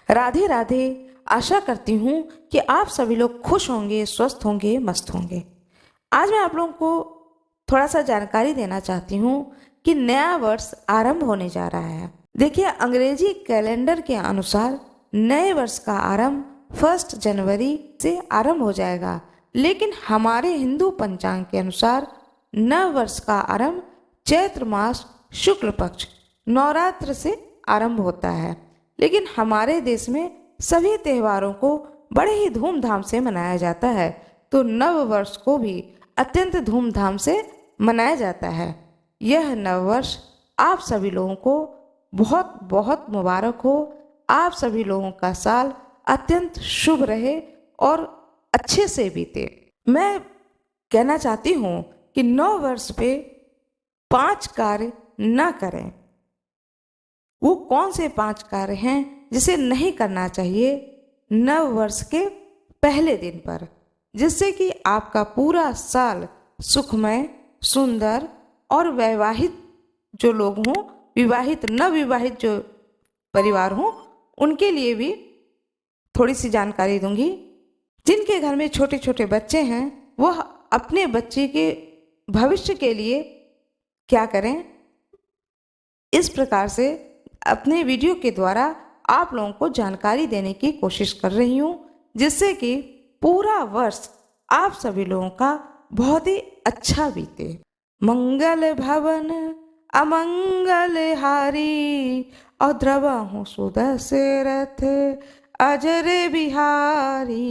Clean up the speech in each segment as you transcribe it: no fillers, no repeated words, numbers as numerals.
राधे राधे। आशा करती हूँ कि आप सभी लोग खुश होंगे, स्वस्थ होंगे, मस्त होंगे। आज मैं आप लोगों को थोड़ा सा जानकारी देना चाहती हूँ कि नया वर्ष आरंभ होने जा रहा है। देखिए, अंग्रेजी कैलेंडर के अनुसार नए वर्ष का आरंभ 1 जनवरी से आरंभ हो जाएगा, लेकिन हमारे हिंदू पंचांग के अनुसार नव वर्ष का आरंभ चैत्र मास शुक्ल पक्ष नवरात्र से आरंभ होता है। लेकिन हमारे देश में सभी त्योहारों को बड़े ही धूमधाम से मनाया जाता है, तो नव वर्ष को भी अत्यंत धूमधाम से मनाया जाता है। यह नव वर्ष आप सभी लोगों को बहुत बहुत मुबारक हो। आप सभी लोगों का साल अत्यंत शुभ रहे और अच्छे से बीते। मैं कहना चाहती हूँ कि नव वर्ष पे 5 कार्य न करें। वो कौन से 5 कार्य हैं जिसे नहीं करना चाहिए नव वर्ष के पहले दिन पर, जिससे कि आपका पूरा साल सुखमय, सुंदर और वैवाहित जो लोग हों, विवाहित न विवाहित जो परिवार हों, उनके लिए भी थोड़ी सी जानकारी दूंगी। जिनके घर में छोटे छोटे बच्चे हैं, वह अपने बच्चे के भविष्य के लिए क्या करें, इस प्रकार से अपने वीडियो के द्वारा आप लोगों को जानकारी देने की कोशिश कर रही हूँ, जिससे कि पूरा वर्ष आप सभी लोगों का बहुत ही अच्छा बीते। मंगल भवन अमंगल हारी, और द्रवहु सुदशरथ अजर बिहारी।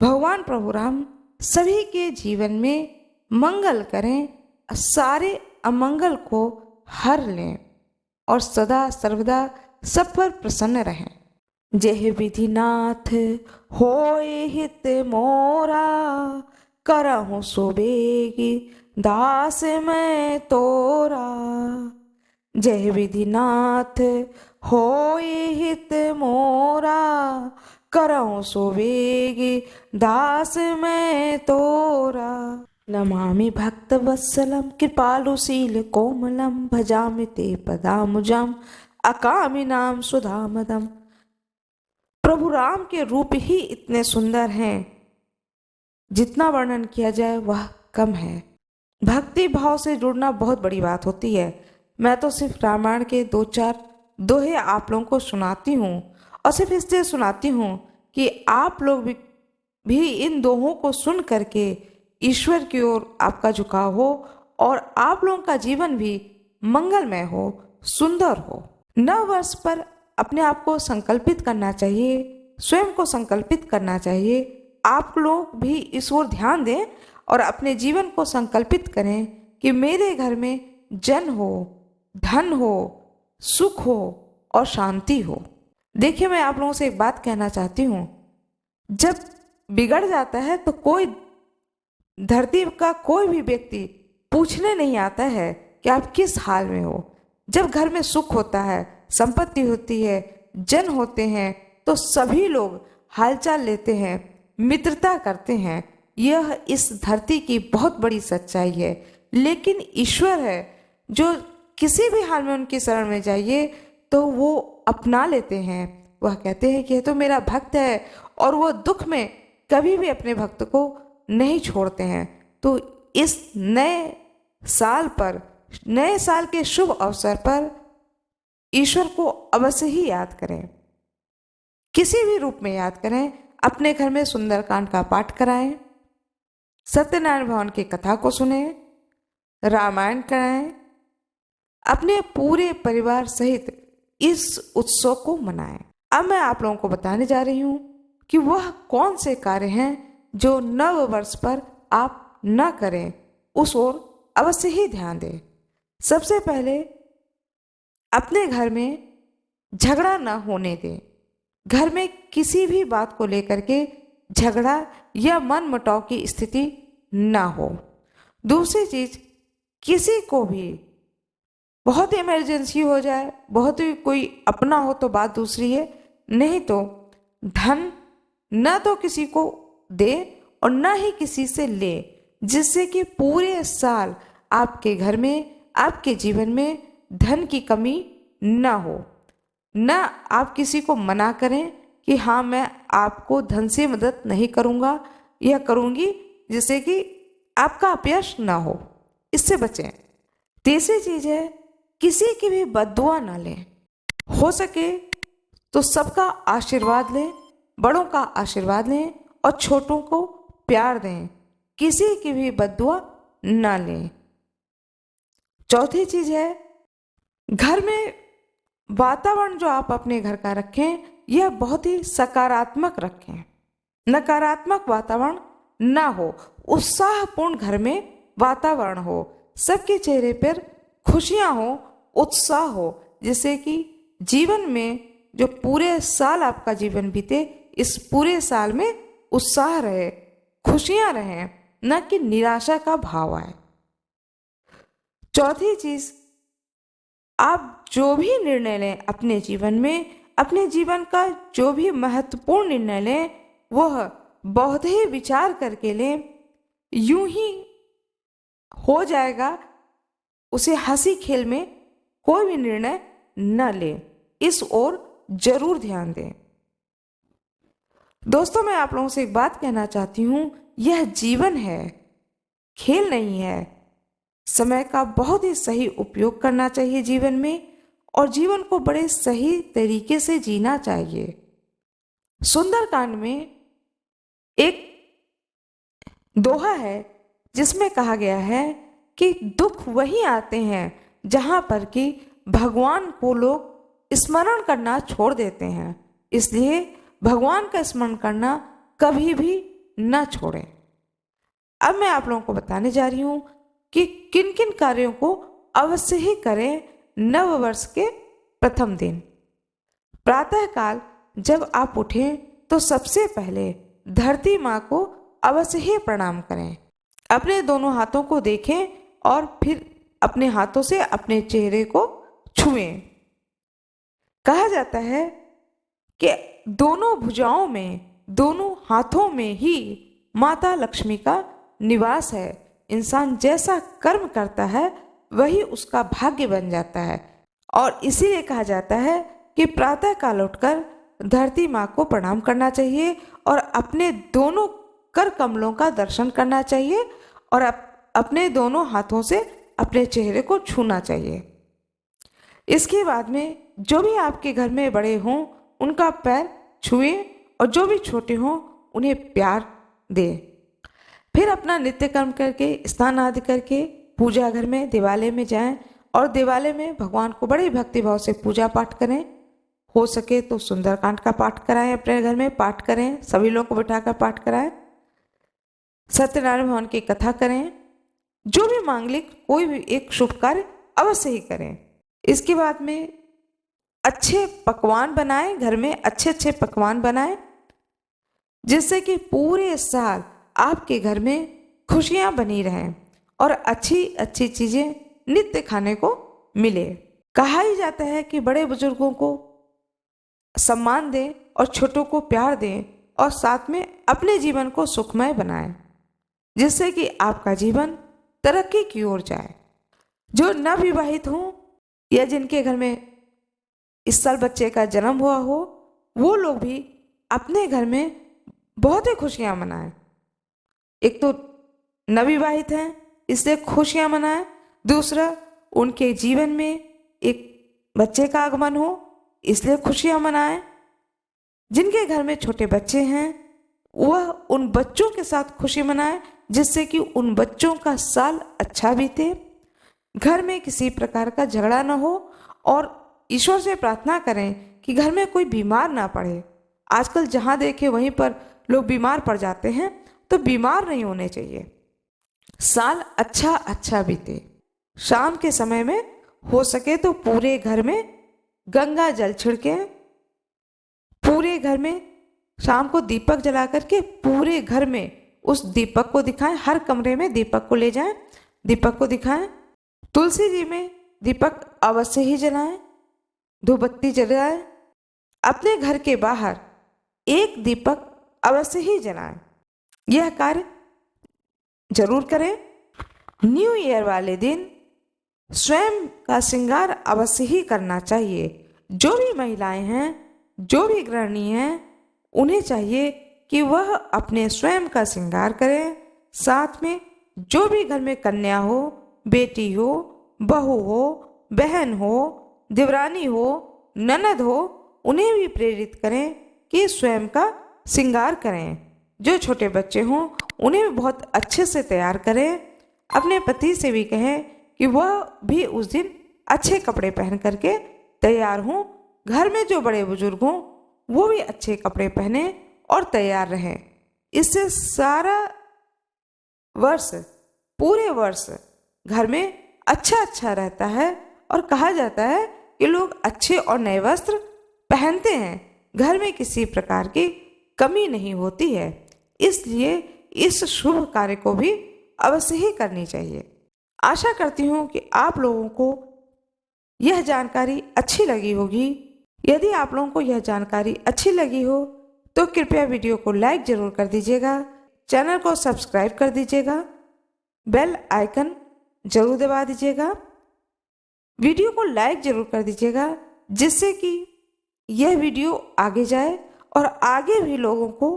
भगवान प्रभु राम सभी के जीवन में मंगल करें, सारे अमंगल को हर लें और सदा सर्वदा सब पर प्रसन्न रहें। जेह विधिनाथ होए हित मोरा, करहु सुबेगी दास मैं तोरा। जय विधिनाथ होए हित मोरा, करहु सुबेगी दास मैं तोरा। नमामि भक्त वत्सलम कृपालुशील कोमलम, भजामि ते पदामुजम अकामिनाम सुधामदम। प्रभु राम के रूप ही इतने सुंदर हैं, जितना वर्णन किया जाए वह कम है। भक्ति भाव से जुड़ना बहुत बड़ी बात होती है। मैं तो सिर्फ रामायण के 2-4 दोहे आप लोगों को सुनाती हूँ, और सिर्फ इसलिए सुनाती हूँ कि आप लोग भी इन दोहों को सुन करके ईश्वर की ओर आपका झुकाव हो और आप लोगों का जीवन भी मंगलमय हो, सुंदर हो। नव वर्ष पर अपने आप को संकल्पित करना चाहिए, स्वयं को संकल्पित करना चाहिए। आप लोग भी इस ओर ध्यान दें और अपने जीवन को संकल्पित करें कि मेरे घर में जन हो, धन हो, सुख हो और शांति हो। देखिए, मैं आप लोगों से एक बात कहना चाहती हूँ। जब बिगड़ जाता है तो कोई धरती का कोई भी व्यक्ति पूछने नहीं आता है कि आप किस हाल में हो। जब घर में सुख होता है, संपत्ति होती है, जन होते हैं, तो सभी लोग हालचाल लेते हैं, मित्रता करते हैं। यह इस धरती की बहुत बड़ी सच्चाई है। लेकिन ईश्वर है जो किसी भी हाल में उनकी शरण में जाइए तो वो अपना लेते हैं। वह कहते हैं कि यह तो मेरा भक्त है, और वो दुख में कभी भी अपने भक्त को नहीं छोड़ते हैं। तो इस नए साल पर, नए साल के शुभ अवसर पर ईश्वर को अवश्य ही याद करें, किसी भी रूप में याद करें। अपने घर में सुंदरकांड का पाठ कराएं, सत्यनारायण भगवान की कथा को सुने, रामायण कराएं, अपने पूरे परिवार सहित इस उत्सव को मनाएं। अब मैं आप लोगों को बताने जा रही हूं कि वह कौन से कार्य हैं जो नव वर्ष पर आप न करें, उस ओर अवश्य ही ध्यान दें। सबसे पहले अपने घर में झगड़ा न होने दें। घर में किसी भी बात को लेकर के झगड़ा या मनमुटाव की स्थिति ना हो। दूसरी चीज, किसी को भी बहुत इमरजेंसी हो जाए, बहुत ही कोई अपना हो तो बात दूसरी है, नहीं तो धन न तो किसी को दे और न ही किसी से ले, जिससे कि पूरे साल आपके घर में, आपके जीवन में धन की कमी न हो। न आप किसी को मना करें कि हाँ मैं आपको धन से मदद नहीं करूँगा या करूँगी, जिससे कि आपका अपयश ना हो, इससे बचें। तीसरी चीज है, किसी की भी बद्दुआ ना लें। हो सके तो सबका आशीर्वाद लें, बड़ों का आशीर्वाद लें और छोटों को प्यार दें, किसी की भी बद्दुआ ना लें। चौथी चीज है, घर में वातावरण जो आप अपने घर का रखें यह बहुत ही सकारात्मक रखें, नकारात्मक वातावरण ना हो, उत्साहपूर्ण घर में वातावरण हो, सबके चेहरे पर खुशियां हो, उत्साह हो, जिससे कि जीवन में जो पूरे साल आपका जीवन बीते, इस पूरे साल में उत्साह रहे, खुशियां रहें, न कि निराशा का भाव आए। चौथी चीज, आप जो भी निर्णय लें अपने जीवन में, अपने जीवन का जो भी महत्वपूर्ण निर्णय लें वह बहुत ही विचार करके लें, यूं ही हो जाएगा, उसे हंसी खेल में कोई भी निर्णय न लें, इस ओर जरूर ध्यान दें। दोस्तों, मैं आप लोगों से एक बात कहना चाहती हूँ, यह जीवन है, खेल नहीं है। समय का बहुत ही सही उपयोग करना चाहिए जीवन में, और जीवन को बड़े सही तरीके से जीना चाहिए। सुंदरकांड में एक दोहा है जिसमें कहा गया है कि दुख वही आते हैं जहां पर कि भगवान को लोग स्मरण करना छोड़ देते हैं, इसलिए भगवान का स्मरण करना कभी भी न छोड़ें। अब मैं आप लोगों को बताने जा रही हूं कि किन किन कार्यों को अवश्य ही करें नव वर्ष के प्रथम दिन। प्रातःकाल जब आप उठें तो सबसे पहले धरती माँ को अवश्य ही प्रणाम करें, अपने दोनों हाथों को देखें और फिर अपने हाथों से अपने चेहरे को छुएं। कहा जाता है कि दोनों भुजाओं में, दोनों हाथों में ही माता लक्ष्मी का निवास है। इंसान जैसा कर्म करता है वही उसका भाग्य बन जाता है, और इसीलिए कहा जाता है कि प्रातः काल उठकर धरती माँ को प्रणाम करना चाहिए और अपने दोनों कर कमलों का दर्शन करना चाहिए और अपने दोनों हाथों से अपने चेहरे को छूना चाहिए। इसके बाद में जो भी आपके घर में बड़े हों उनका पैर छुए और जो भी छोटे हों उन्हें प्यार दें। फिर अपना नित्य कर्म करके, स्नान आदि करके पूजा घर में दिवालय में जाएं और दिवालय में भगवान को बड़े भक्तिभाव से पूजा पाठ करें। हो सके तो सुंदरकांड का पाठ कराएं, अपने घर में पाठ करें, सभी लोग को बिठाकर पाठ कराएं, सत्यनारायण भगवान की कथा करें, जो भी मांगलिक कोई भी एक शुभ कार्य अवश्य ही करें। इसके बाद में अच्छे पकवान बनाएं, घर में अच्छे अच्छे पकवान बनाएं, जिससे कि पूरे साल आपके घर में खुशियां बनी रहें और अच्छी अच्छी चीजें नित्य खाने को मिले। कहा ही जाता है कि बड़े बुजुर्गों को सम्मान दें और छोटों को प्यार दें और साथ में अपने जीवन को सुखमय बनाएं, जिससे कि आपका जीवन तरक्की की ओर जाए। जो नवविवाहित हों या जिनके घर में इस साल बच्चे का जन्म हुआ हो, वो लोग भी अपने घर में बहुत ही खुशियां मनाएं। एक तो नवविवाहित हैं इसलिए खुशियां मनाएं, दूसरा उनके जीवन में एक बच्चे का आगमन हो इसलिए खुशियां मनाएं। जिनके घर में छोटे बच्चे हैं वह उन बच्चों के साथ खुशी मनाएं, जिससे कि उन बच्चों का साल अच्छा बीते, घर में किसी प्रकार का झगड़ा न हो, और ईश्वर से प्रार्थना करें कि घर में कोई बीमार ना पड़े। आजकल जहां देखे वहीं पर लोग बीमार पड़ जाते हैं, तो बीमार नहीं होने चाहिए। साल अच्छा अच्छा बीते। शाम के समय में हो सके तो पूरे घर में गंगा जल छिड़के, पूरे घर में शाम को दीपक जला करके पूरे घर में उस दीपक को दिखाएं, हर कमरे में दीपक को ले जाएं, दीपक को दिखाएं। तुलसी जी में दीपक अवश्य ही जलाएं, धूपबत्ती जलाएं। अपने घर के बाहर एक दीपक अवश्य ही जलाएं। यह कार्य जरूर करें। न्यू ईयर वाले दिन स्वयं का श्रृंगार अवश्य ही करना चाहिए। जो भी महिलाएं हैं, जो भी गृहिणी हैं, उन्हें चाहिए कि वह अपने स्वयं का श्रृंगार करें। साथ में जो भी घर में कन्या हो, बेटी हो, बहू हो, बहन हो, देवरानी हो, ननद हो, उन्हें भी प्रेरित करें कि स्वयं का श्रृंगार करें। जो छोटे बच्चे हों उन्हें भी बहुत अच्छे से तैयार करें। अपने पति से भी कहें कि वह भी उस दिन अच्छे कपड़े पहन करके तैयार हों। घर में जो बड़े बुजुर्ग हों वो भी अच्छे कपड़े पहने और तैयार रहें। इससे सारा वर्ष, पूरे वर्ष घर में अच्छा रहता है और कहा जाता है कि लोग अच्छे और नए वस्त्र पहनते हैं, घर में किसी प्रकार की कमी नहीं होती है। इसलिए इस शुभ कार्य को भी अवश्य ही करनी चाहिए। आशा करती हूँ कि आप लोगों को यह जानकारी अच्छी लगी होगी। यदि आप लोगों को यह जानकारी अच्छी लगी हो तो कृपया वीडियो को लाइक जरूर कर दीजिएगा, चैनल को सब्सक्राइब कर दीजिएगा, बेल आइकन जरूर दबा दीजिएगा, वीडियो को लाइक जरूर कर दीजिएगा, जिससे कि यह वीडियो आगे जाए और आगे भी लोगों को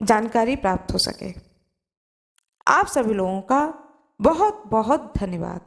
जानकारी प्राप्त हो सके। आप सभी लोगों का बहुत बहुत धन्यवाद।